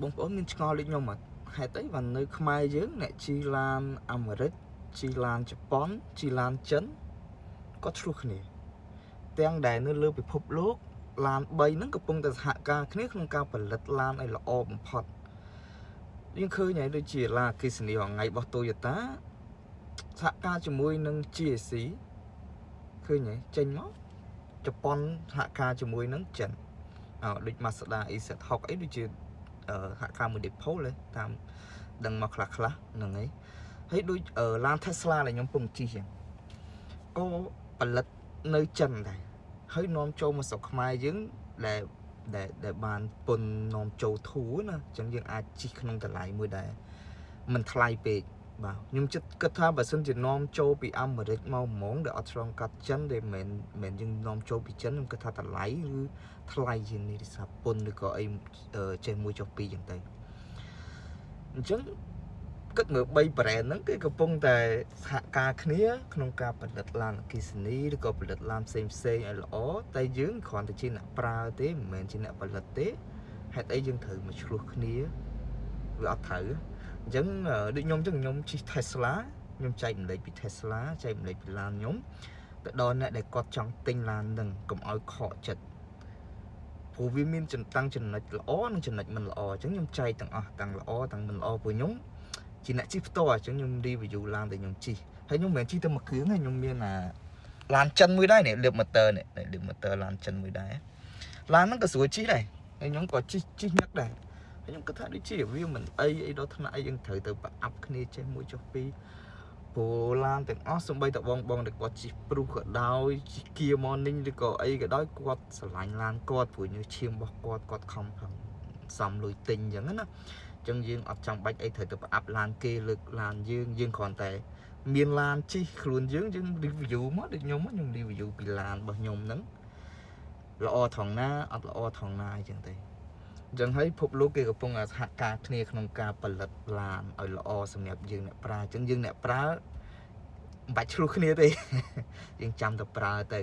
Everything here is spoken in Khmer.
បងប្អូនមានឆ្ងល់ដូចខ្ញុំអត់ហេតុអីបាននៅខ្មែរយើងអ្នកជិះឡានអាមេរិកជិះឡានជប៉ុនជិះឡានចិនគាត់ឆ្លោះគ្នាទាំងដែលនៅលើពិភពលោកឡាន3ហ្នឹងកំពុងតែសហការគ្នាក្នុងការផលិតឡានឲ្យល្អបំផុតយើងឃើញហើយដូចជាឡានអគ្គិសនីរហងៃរបស់ Toyota សហការជាមួយនឹង GAC ឃើញហើយចេញមកជប៉ុនសហការជាមួយនឹងចិនដូច Mazda EZ6 អីដូចជាសហការមួយ Depot តាមដឹងមកខ្លះហ្នឹងហើយដូចឡាន Tesla ដែលខ្ញុំពងជិះចឹងក៏ផលិតនៅចិនដែរហើយនាំចូលមកស្រុកខ្មែរយើងដែលបានពន្ធនាំចូលធូរណាអញ្ចឹងយើងអាចជិះក្នុងតម្លៃមួយដែរមិនថ្លៃពេកបាទខ្ញុំគិតថាបើសិនជានាំចូលពីអាមេរិកមកហ្មងដែលអត់ឆ្លងកាត់ចិនដែលមិនយើងនាំចូលពីចិនខ្ញុំគិតថាតម្លៃគឺថ្លៃជាងនេះទេសាពន្ធឬក៏អីចេះមួយចុះពីរចឹងទៅអញ្ចឹងគិតមើល3 brand ហ្នឹងគេកំពុងតែសហការគ្នាក្នុងការផលិតឡានអគ្គិសនីឬក៏ផលិតឡានផ្សេងឲ្យល្អតែយើងគ្រាន់តែជាអ្នកប្រើទេមិនមែនជាអ្នកផលិតទេហេតុអីយើងត្រូវមកឆ្លោះគ្នាវាអត់ត្រូវអញ្ចឹងដូចខ្ញុំចឹងខ្ញុំជិះ Tesla ខ្ញុំចែកម្លេចពី Tesla ចែកម្លេចពីឡានខ្ញុំទៅដល់អ្នកដែលគាត់ចង់ទិញឡានហ្នឹងកុំឲ្យខកចិត្តព្រោះវាមានចំណុចល្អនិងចំណុចមិនល្អអញ្ចឹងខ្ញុំចែកទាំងអស់ទាំងល្អទាំងមិនល្អព្រោះខ្ញុំជាអ្នកជិះផ្ទាល់អញ្ចឹងខ្ញុំ review ឡានដែលខ្ញុំជិះហើយខ្ញុំមិនមែនជិះតែមួយគ្រឿងទេខ្ញុំមានឡានចិនមួយដែរនេះលើក motor នេះលើក motor ឡានចិនមួយដែរឡានហ្នឹងក៏ស្រួលជិះដែរហើយខ្ញុំក៏ជិះញឹកដែរហើយខ្ញុំគិតថាដូចជាវាមិនអីដល់ថ្នាក់អីយើងត្រូវទៅប្រអាប់គ្នាចេះមួយចុះពីរព្រោះឡានទាំងអស់សំបីតបងដែលគាត់ជិះព្រុសក៏ដោយជិះ Kia Morning ឬក៏អីក៏ដោយគាត់ស្រឡាញ់ឡានគាត់ព្រោះញើសឈាមរបស់គាត់ខំប្រឹងសំលុយទិញអញ្ចឹងណាអញ្ចឹងយើងអត់ចាំបាច់អីត្រូវទៅប្រអាប់ឡានគេលើកឡានយើងគ្រាន់តែមានឡានជិះខ្លួនយើង review មកដូចខ្ញុំreview ពីឡានរបស់ខ្ញុំហ្នឹងល្អថងណាអត់ល្អថងណាអញ្ចឹងទេអញ្ចឹងហើយពិភពលោកគេកំពុងសហការគ្នាក្នុងការផលិតឡានឲ្យល្អសម្រាប់យើងអ្នកប្រើអញ្ចឹងយើងអ្នកប្រើមិនបាច់ឆ្លោះគ្នាទេយើងចាំតែប្រើទៅ